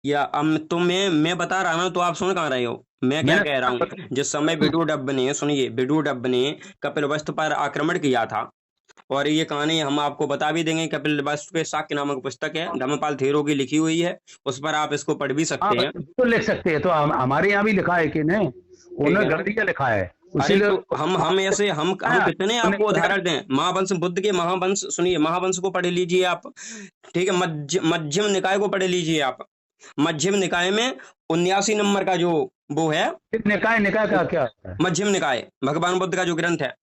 या तो मैं बता रहा हूँ तो आप सुन कहाँ रहे हो? मैं क्या मैंने कह रहा हूँ, जिस समय बिडू डब्ब ने, सुनिए, बिडू डब्ब ने कपिल वस्तु पर आक्रमण किया था, और ये कहानी हम आपको बता भी देंगे। कपिल वस्तु के शाक्य नामक पुस्तक है, धर्मपाल थेरो की लिखी हुई है, उस पर आप इसको पढ़ भी हाँ सकते हैं। तो लिख सकते हैं, तो हमारे यहाँ भी लिखा है कि नहीं, ठीक उन्होंने है ना? गलती का लिखा है अरे उसीलिए। तो हम ऐसे हम कितने आपको उदाहरण दें। महावंश, बुद्ध के महावंश, सुनिए, महावंश को पढ़ लीजिए आप। ठीक है, मध्यम निकाय को पढ़ लीजिए आप। मध्यम निकाय में 79 नंबर का जो वो है, निकाय निकाय का क्या होता है? मध्यम निकाय भगवान बुद्ध का जो ग्रंथ है,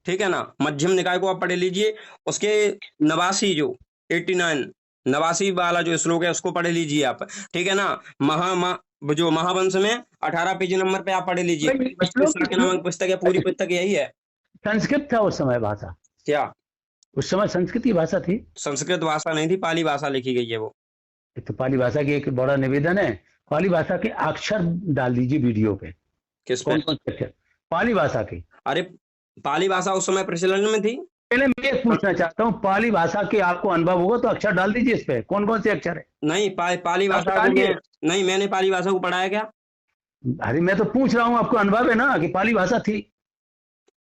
ठीक है ना, मध्यम निकाय को आप पढ़ लीजिए। उसके नवासी जो 89 नवासी वाला जो श्लोक है उसको पढ़ लीजिए आप। ठीक है ना? जो महावंश में 18 पेज नंबर पे आप पढ़ लीजिए। भाई, के नामक पुस्तक है, पूरी पुस्तक यही है। संस्कृत था उस समय भाषा, क्या? उस समय संस्कृत की भाषा थी। संस्कृत भाषा नहीं थी, पाली भाषा लिखी गई है वो। तो पाली भाषा की एक बड़ा निवेदन है, पाली भाषा के अक्षर डाल दीजिए वीडियो पे, किस पे? कौन कौन से अक्षर पाली भाषा के। अरे, पाली भाषा उस समय प्रचलन में थी। पहले मैं ये पूछना चाहता हूँ, पाली भाषा के आपको अनुभव होगा तो अक्षर डाल दीजिए इस पे, कौन कौन से अक्षर है नहीं, पाली आप भाषा को मैं, डालिए। नहीं, मैंने पाली भाषा को पढ़ाया क्या? अरे मैं तो पूछ रहा हूँ, आपको अनुभव है ना कि पाली भाषा थी?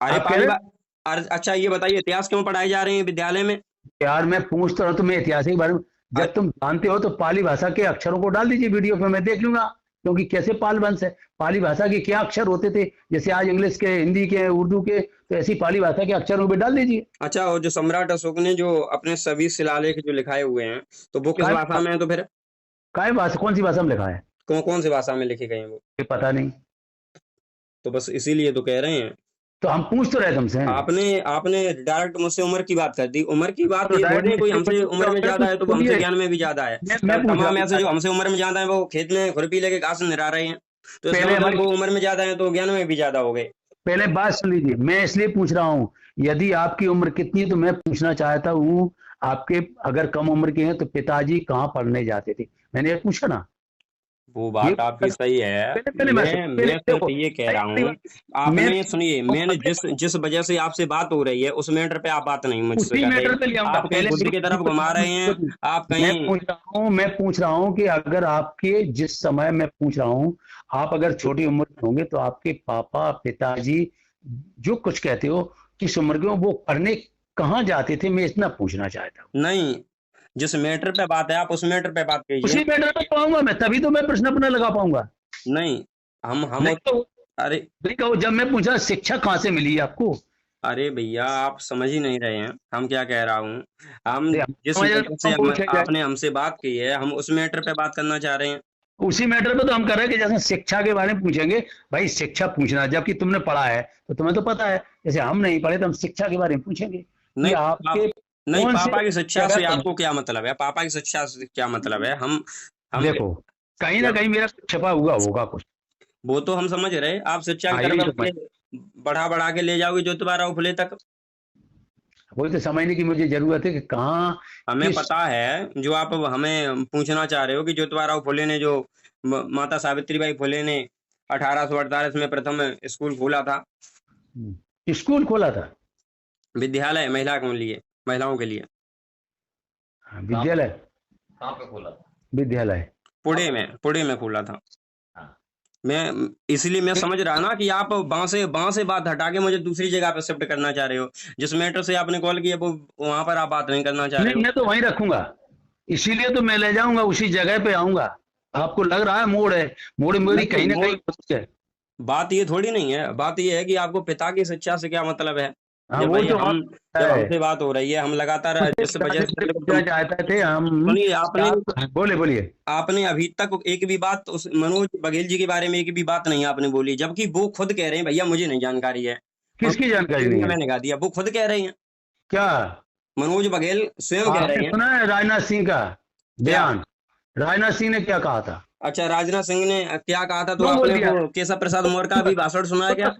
अरे आप कह रहे अच्छा, ये बताइए, इतिहास क्यों पढ़ाए जा रहे हैं विद्यालय में? यार मैं पूछता रहा, तो मैं इतिहास के बारे में, अ- जब तुम जानते हो तो पाली भाषा के अक्षरों को डाल दीजिए वीडियो पे, मैं देख लूंगा। क्योंकि कैसे पाल वंश है, पाली भाषा के क्या अक्षर होते थे, जैसे आज इंग्लिश के, हिंदी के, उर्दू के, तो ऐसी पाली भाषा के अक्षरों पे डाल दीजिए। अच्छा, और जो सम्राट अशोक ने जो अपने सभी शिलालेख जो लिखाए हुए हैं, तो वो किस काय भाषा में है तो फिर? काय भाषा, कौन सी भाषा में लिखा है? कौन कौन सी भाषा में लिखे गए हैं वो? ये पता नहीं। तो बस इसीलिए तो कह रहे हैं। तो हम पूछ तो रहे तुमसे। आपने आपने डायरेक्ट मुझसे उम्र की बात कर दी। उम्र की बात तो ये थोड़ी है, डायरेक्ट कोई इसलिए हमसे उम्र में ज्यादा है तो वो हमसे सुनिए, ज्ञान में भी ज्यादा है। मैं पूछ रहा तमाम ऐसे जो हूँ, हमसे उम्र में ज्यादा है वो खेत में खुरपी लेके घास निरा रहे हैं, तो इसका पहले मतलब हमारी, वो उम्र में ज्यादा है तो ज्ञान में भी ज्यादा हो गए। पहले बात सुन लीजिए, मैं इसलिए पूछ रहा हूँ, यदि आपकी उम्र कितनी है तो मैं पूछना चाहता हूँ, आपके अगर कम उम्र के हैं तो पिताजी कहाँ पढ़ने जाते थे, मैंने ये पूछा ना। वो ये बात आपकी सही है। पहले पहले पहले मैं सिर्फ देखो, ये कह रहा पहली हूँ, बात, मैं आपने सुनिए, मैंने जिस जिस वजह से आपसे बात हो रही है उस मैटर पे आप बात नहीं मुझसे उसी कर रहे। मैटर पे ले आऊंगा, आप कहीं पहले बुद्ध मेरी की बात तरफ को घुमा ध्यान रहे हैं, दीजिए। आप कहीं। मैं पूछ रहा हूँ कि अगर आपके, जिस समय मैं पूछ रहा हूँ, आप अगर छोटी उम्र के होंगे तो आपके पापा पिताजी जो कुछ कहते हो, किस उम्र के हो, वो पढ़ने कहाँ जाते थे, मैं इतना पूछना चाहता हूँ। नहीं, जिस मैटर पे बात है आप उस मैटर पे बात कीजिए। उसी मैटर पे पाऊंगा मैं, तभी तो मैं प्रश्न अपना लगा पाऊंगा। नहीं, हम नहीं तो, अरे, नहीं कहो, जब मैं पूछा शिक्षा कहाँ से मिली आपको, अरे भैया, आप समझ ही नहीं रहे हैं हम क्या कह रहा हूँ। हम अरे हम जिस समझ रहे वजह हैं, से हम पूछ जाए। आपने हमसे बात की है, हम उस मैटर पे बात करना चाह रहे हैं। उसी मैटर पे तो हम कर रहे हैं कि जैसे शिक्षा के बारे में पूछेंगे, भाई शिक्षा पूछना, जबकि तुमने पढ़ा है तो तुम्हें तो पता है, जैसे हम नहीं पढ़े तो हम शिक्षा के बारे में पूछेंगे कि नहीं, आपके नहीं, कौन से पापा की शिक्षा जगह से पर। आपको क्या मतलब है? पापा की शिक्षा से क्या मतलब है? हम देखो, कहीं ना जब, कहीं मेरा छपा हुआ होगा कुछ। वो तो हम समझ रहे, आप शिक्षा की हाँ तरफ यही समझ, अपने बढ़ा बढ़ा के ले जाओगे जो तुम्हारा उफले तक। वही तो समझने की मुझे जरूरत है कि कहाँ, हमें किस। पता है जो आप हमें पूछना चाह रहे हो कि ज्योतिबा फुले ने जो माता सावित्रीबाई फुले ने 1848 में प्रथम स्कूल खोला था, स्कूल खोला था? विद्यालय महिलाओं के लिए। हाँ, विद्यालय, कहाँ पे खोला था? विद्यालय। पुणे में खोला था। हाँ। मैं इसलिए मैं समझ रहा ना कि आप बाँ से बात हटा के मुझे दूसरी जगह पे शिफ्ट करना चाह रहे हो। जिस मैटर से आपने कॉल किया वो वहां पर आप बात नहीं करना चाह रहे नहीं हो। मैं तो वहीं रखूंगा, इसीलिए तो मैं ले जाऊंगा, उसी जगह पे आऊंगा। आपको लग रहा है मोड़ है, मोड़ मेरी नहीं, कहीं ना वो कहीं होती है। बात ये थोड़ी नहीं है। बात ये है कि आपको पिता की शिक्षा से क्या मतलब है। हाँ जब वो भाई तो हम बात जब है, हमसे बात हो रही है, हम लगातार मुझे जिस वजह पिताजी से से सिर्फ पूछना चाहते थे हम सुनिए, कि आपने आप, बोले बोलिए। आपने अभी तक एक भी बात उस मनोज बघेल जी के बारे में एक भी बात नहीं आपने बोली, जबकि वो खुद कह रहे हैं भैया मुझे नहीं जानकारी है। किसकी जानकारी नहीं है? मैंने कहा दिया, वो खुद कह रहे हैं। क्या? मनोज बघेल स्वयं कह आपने रहे हैं। सुना है राजनाथ सिंह का क्या? बयान? राजनाथ सिंह ने क्या कहा था? अच्छा, राजनाथ सिंह ने क्या कहा था? तो क्यों बोल आपने दिया? वो केशव प्रसाद मौर्य का भी भाषण सुना है क्या?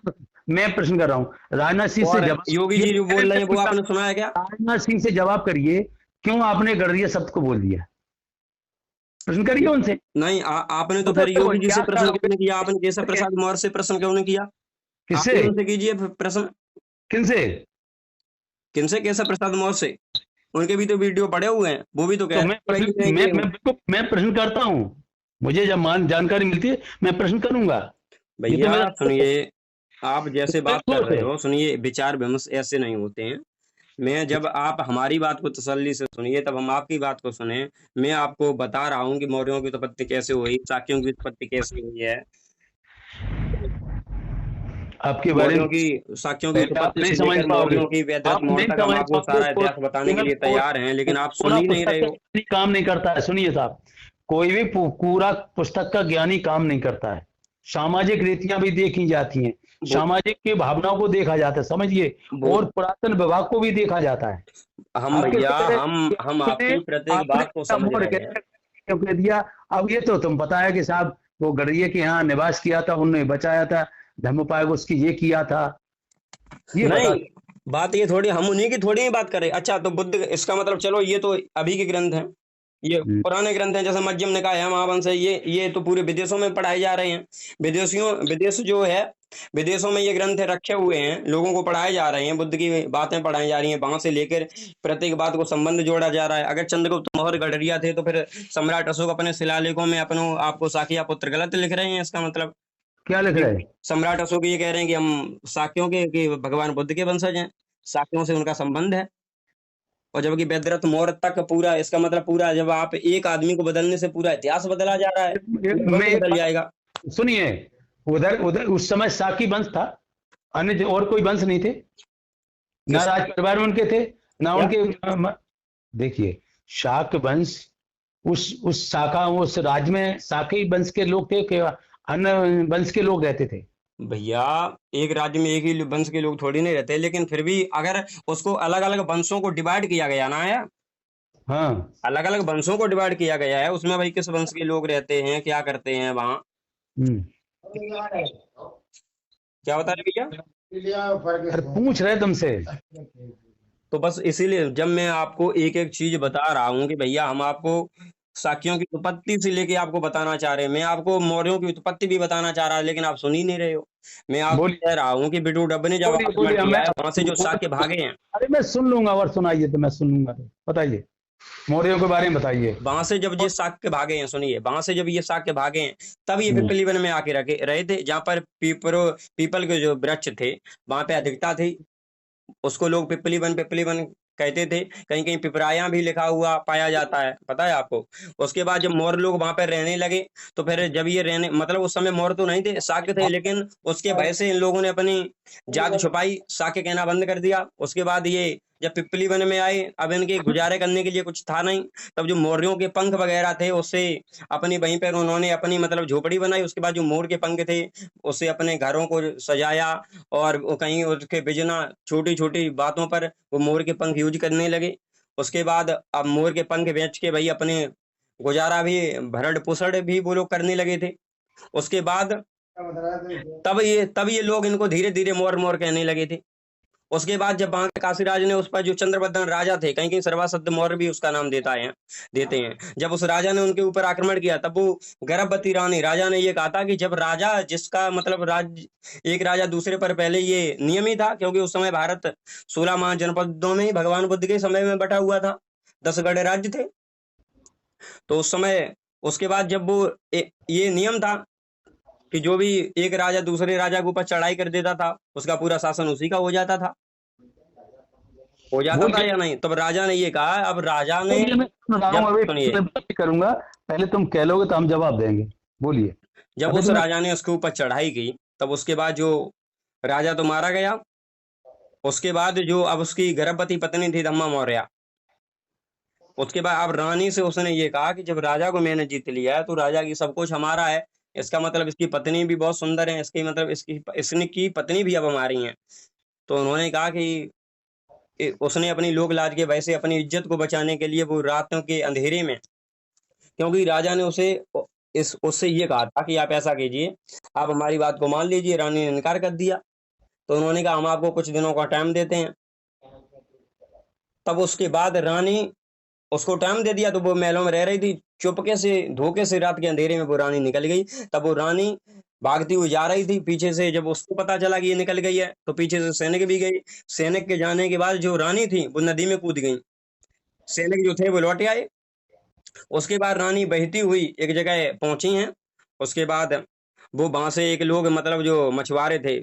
मैं प्रश्न कर रहा हूँ, राजनाथ सिंह से और जवाब योगी करिए। जी जो बोल रहे हैं वो आपने सुना है क्या? राजनाथ सिंह से जवाब करिए, क्यों आपने गड़रिया शब्द को बोल दिया? प्रश्न करिए उनसे। नहीं, आपने तो वो फिर तो योगी जी से याद प्रश्न क्यों नहीं किया? आपने केशव करोगे प्रसाद मौर्य से प्रश्न क्यों नहीं किया? आप किससे? ही उनसे कीजिए प्रश्न। किनसे? किनसे? केशव प्रसाद मौर्य से। उनके भी तो वीडियो पड़े हुए हैं, वो भी तो कह तो मैं रहे प्रश्न हैं मैं कि मैं बिल्कुल मैं प्रश्न करता हूँ। मुझे जब जानकारी मिलती है मैं प्रश्न करूंगा। ये तो भैया मेरा सुनिए, आप जैसे बात कर सोच रहे है। हो, सुनिए, विचार विमर्श ऐसे नहीं होते हैं। मैं जब आप हमारी बात को तसल्ली से सुनिए तब हम आपकी बात को सुने। मैं आपको बता रहा हूँ कि मौर्यों की उत्पत्ति कैसे हुई, शाक्यों की उत्पत्ति कैसे हुई है। आपके बारे में मौर्यों की, शाक्यों की पहले आप उत्पत्ति नहीं से समझ लेकर पाओगे। मौर्यों की वैदिक आप मौर्य नहीं तक हम समझ आपको पाओगे सारा इतिहास बताने के लिए तैयार हैं, लेकिन आप सुन पूरा ही नहीं पुस्तक रहे का हो। ज्ञानी काम नहीं करता है। सुनिए साहब, कोई भी पूरा पुस्तक का ज्ञानी काम नहीं करता है। सामाजिक रीतियां भी देखी जाती हैं, वो सामाजिक की भावनाओं को देखा जाता है, समझिए। वो और पुरातन विभाग को भी देखा जाता है। हम आपके भैया, पहले हम आपने आपकी प्रत्येक आपने बात को समझ मोड़ रहे के हैं। क्यों कह दिया। अब ये तो तुम पता है कि साहब वो गढ़िया के यहाँ निवास किया था, उन्होंने बचाया था, धर्मपाल को उसकी ये किया था, ये बता। नहीं, बात ये थोड़ी, हम उन्हीं की थोड़ी ही बात करें। अच्छा, तो बुद्ध, इसका मतलब चलो ये तो अभी के ग्रंथ हैं, ये हम्म, पुराने ग्रंथ हैं, जैसे मध्यम निकाय है, महावंश है, ये तो पूरे विदेशों में पढ़ाए जा रहे हैं। विदेश जो है, विदेशों में ये ग्रंथ रखे हुए हैं, लोगों को पढ़ाए जा रहे हैं, बुद्ध की बातें पढ़ाई जा रही हैं, वहां से लेकर प्रत्येक बात को संबंध जोड़ा जा रहा है। अगर चंद्रगुप्त मौर्य गडरिया थे तो फिर सम्राट अशोक अपने शिलालेखों में अपनों आपको साकिया पुत्र गलत लिख रहे हैं, इसका मतलब क्या लिख कि रहे हैं। सम्राट अशोक ये कह रहे हैं कि हम शाक्यों के, कि भगवान बुद्ध के वंशज हैं, शाक्यों से उनका संबंध है। और जबकि वेदरथ मौर्य तक पूरा, इसका मतलब पूरा, जब आप एक आदमी को बदलने से पूरा इतिहास बदला जा रहा है, पूरा मैं वंश एक बदल बात जाएगा। सुनिए, उधर उधर उस समय साकी वंश था, अन्य और कोई वंश नहीं थे। ना किस राज परिवार में उनके थे, ना क्या उनके देखिए, शाक वंश उस शाखा उस राज्य में शाकई वंश के लोग थे कि अन्य वंश के लोग रहते थे। भैया, एक राज्य में एक ही वंश के लोग थोड़ी नहीं रहते, लेकिन फिर भी अगर उसको अलग अलग वंशों को डिवाइड किया गया ना है, हाँ। अलग अलग वंशों को डिवाइड किया गया है, उसमें भाई किस वंश के लोग रहते हैं, क्या करते हैं वहाँ, हम्म। क्या बता रहे भैया। अरे पूछ रहे तुमसे। तो बस इसीलिए जब मैं आपको एक एक चीज बता रहा हूँ कि भैया हम आपको शाक्यों की उत्पत्ति से लेके आपको बताना चाह रहे हैं, मैं आपको मौर्यों की उत्पत्ति भी बताना चाह रहा है, लेकिन आप सुन ही नहीं रहे हो। मैं आपको बोलिए कह रहा हूँ कि बिटू डब्बे ने जब बोलिए आक्रमण बोलिए किया मैं है, वहां से जो शाक्य भागे हैं, अरे मैं सुन लूंगा, और सुनाइए तो मैं सुन लूंगा, तो बताइए मौर्यों के बारे में बताइए। वहां से जब ये शाक्य भागे हैं, सुनिए, वहां से जब ये शाक्य भागे हैं, तब ये हम्म, पिपली वन में आके रखे रहे थे, जहाँ पर पीपल के जो वृक्ष थे वहां पे अधिकता थी। उसको लोग पिपली वन कहते थे। कहीं कहीं पिपराया भी लिखा हुआ पाया जाता है, पता है आपको। उसके बाद जब मौर्य लोग वहां पर रहने लगे, तो फिर जब ये रहने, मतलब उस समय मौर्य तो नहीं थे, शाक्य थे, लेकिन उसके भय से इन लोगों ने अपनी जात छुपाई, शाक्य कहना बंद कर दिया। उसके बाद ये जब पिपली वन में आए, अब इनके गुजारे करने के लिए कुछ था नहीं, तब जो मौर्यों के पंख वगैरह थे उससे अपनी वहीं पर उन्होंने अपनी मतलब झोपड़ी बनाई। उसके बाद जो मोर के पंख थे उससे अपने घरों को सजाया, और वो कहीं उसके बिजना छोटी छोटी बातों पर वो मोर के पंख यूज करने लगे। उसके बाद अब मोर के पंख बेच के भाई अपने गुजारा भी, भरण पोषण भी वो लोग करने लगे थे। उसके बाद तब ये लोग इनको धीरे धीरे मोर मोर कहने लगे थे। उसके बाद जब वहां के काशीराज ने उस पर, जो चंद्रबर्धन राजा थे, कहीं कहीं सर्वासद्ध मौर्य भी उसका नाम देते हैं, जब उस राजा ने उनके ऊपर आक्रमण किया, तब वो गर्भवती रानी, राजा ने ये कहा था कि जब राजा, जिसका मतलब एक राजा दूसरे पर, पहले ये नियम ही था, क्योंकि उस समय भारत 16 महाजनपदों में ही भगवान बुद्ध के समय में बटा हुआ था, 10 गढ़ राज्य थे। तो उस समय, उसके बाद जब वो ये नियम था कि जो भी एक राजा दूसरे राजा के ऊपर चढ़ाई कर देता था, उसका पूरा शासन उसी का हो जाता था बोलिए या नहीं। तब राजा ने ये कहा, अब राजा ने, बोलिए, मैं सुन रहा हूँ, जब अभी सुनिए, मैं बात करूंगा। पहले तुम कह लोगे तो हम जवाब देंगे। बोलिए। जब अभी उस तो मैं राजा ने उसके ऊपर चढ़ाई की, तब उसके बाद जो राजा तो मारा गया। उसके बाद जो अब उसकी गर्भवती पत्नी थी धम्मा मौर्य, उसके बाद अब रानी से उसने ये कहा कि जब राजा को मैंने जीत लिया है तो राजा की सब कुछ हमारा है, इसका मतलब इसकी पत्नी भी बहुत सुंदर है, इसकी मतलब इसकी पत्नी भी अब हमारी है। तो उन्होंने कहा कि उसने अपनी लोक लाज के वैसे अपनी इज्जत को बचाने के लिए वो रातों के अंधेरे में, क्योंकि राजा ने उसे इस उससे ये कहा था कि आप ऐसा कीजिए, आप हमारी बात को मान लीजिए। रानी ने इनकार कर दिया। तो उन्होंने कहा हम आपको कुछ दिनों का टाइम देते हैं। तब उसके बाद रानी, उसको टाइम दे दिया, तो वो महलों में रह रही थी, चुपके से धोखे से रात के अंधेरे में वो रानी निकल गई। तब वो रानी भागती हुई जा रही थी, पीछे से जब उसको पता चला कि ये निकल गई है, तो पीछे से सैनिक भी गई। सैनिक के जाने के बाद जो रानी थी वो नदी में कूद गई। सैनिक जो थे वो लौट आए। उसके बाद रानी बहती हुई एक जगह पहुंची हैं। उसके बाद वो वहां से एक लोग मतलब जो मछुआरे थे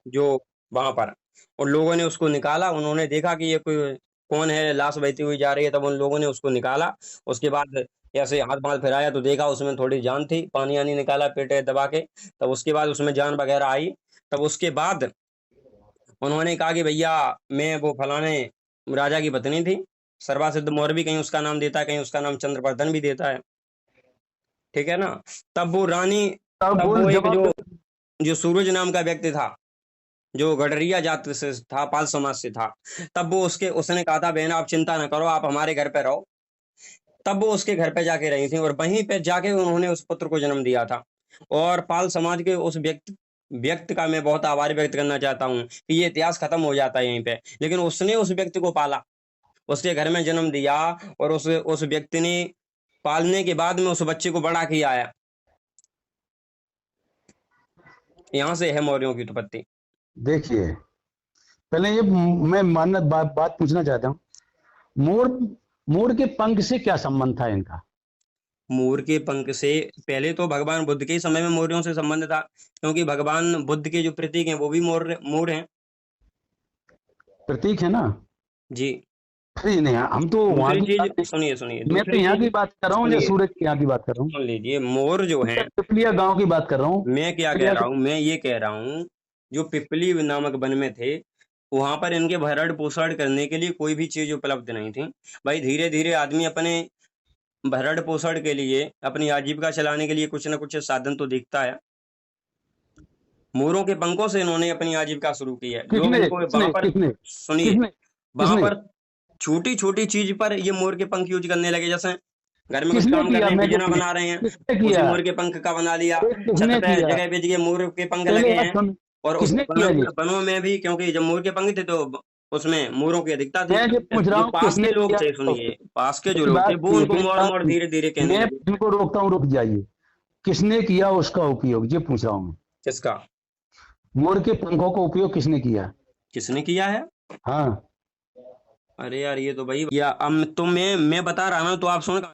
जो वहां पर, उन लोगों ने उसको निकाला। उन्होंने देखा कि ये कोई कौन है, लाश बहती हुई जा रही है, तब उन लोगों ने उसको निकाला। उसके बाद ऐसे हाथ पांव फिराया तो देखा उसमें थोड़ी जान थी, पानी आनी निकाला पेट दबा के, तब उसके बाद उसमें जान वगैरह आई। तब उसके बाद उन्होंने कहा कि भैया मैं वो फलाने राजा की पत्नी थी, सर्वासिद्ध मौर्य भी कहीं उसका नाम देता है, कहीं उसका नाम चंद्रवर्धन भी देता है, ठीक है ना। तब वो रानी, अब तब बोल वो एक जो जवाब। जो सूरज नाम का व्यक्ति था, जो गडरिया जात से था, पाल समाज से था, तब वो उसने कहा था बहन आप चिंता ना करो, आप हमारे घर पे रहो। तब वो उसके घर पे जाके रही थी और वहीं पे जाके उन्होंने उस पुत्र को जन्म दिया था। और पाल समाज के उस व्यक्ति का मैं बहुत आभार व्यक्त करना चाहता हूँ कि ये इतिहास खत्म हो जाता है यहीं पे, लेकिन उसने उस व्यक्ति को पाला, उसके घर में जन्म दिया, और उस व्यक्ति ने पालने के बाद में उस बच्चे को बड़ा किया है। यहाँ से है मौर्यों की उत्पत्ति। देखिए, पहले ये मैं मानना बात पूछना चाहता हूँ। मोर मोर के पंख से क्या संबंध था इनका? मोर के पंख से पहले तो भगवान बुद्ध के ही समय में मौर्यों से संबंध था, क्योंकि भगवान बुद्ध के जो प्रतीक हैं वो भी मोर मोर हैं। प्रतीक है ना? जी। अरे नहीं, हम तो वहां दूसरी की चीज बात नहीं, सुनिए, सुनिए मैं तो दूसरी यहाँ चीज की बात कर रहा हूँ या सुनिए, सूरज के यहाँ की बात कर रहा हूँ। सुन लीजिए, मोर जो है, पिपलिया गांव की बात कर रहा हूँ। मैं क्या कह पिपलिया रहा के हूँ, मैं ये कह रहा हूँ जो पिपली नामक वन में थे, वहां पर इनके भरण पोषण करने के लिए कोई भी चीज उपलब्ध नहीं थी। भाई धीरे धीरे आदमी अपने भरण पोषण के लिए, अपनी आजीविका चलाने के लिए कुछ ना कुछ साधन तो देखता है। मोरों के पंखों से इन्होंने अपनी आजीविका शुरू की है। लोग किसने इनको वहां किसने पर, किसने सुनिए, किसने वहां किसने पर छोटी छोटी चीज पर ये मोर के पंख यूज करने लगे। जैसे घर में कुछ किसने काम कर किया? रहे हैं, मैं जो बिजना बना रहे हैं, किसने उसी किया? मोर के पंख का बना लिया। छत किसने पे किया? जगह पे जगह मोर के पंख पहले लगे बात हैं। सुन, और उस किसने वनों किया ये? वनों में भी, क्योंकि जब मोर के पंख थे तो उसमें मोरों की अधिकता थी। मैं जो पूछ रहा जो हूँ पास किसने के लोग किया? थे, सुनिए, पास के जो मेरी लोग थे बात वो सुनिए, उनको मेरी मोर बात मोर सुनिए। धीरे धीरे कहने मैं लगे। इनको रोकता हूँ, रुक जाइए। किसने किया उसका उपयोग, ये पूछ रहा हूँ मैं। किसका? मोर के पंखों का उपयोग किसने किया? किसने किया है? हाँ। अरे यार ये तो भाई, या अब तो मैं बता रहा हूँ तो आप सुन।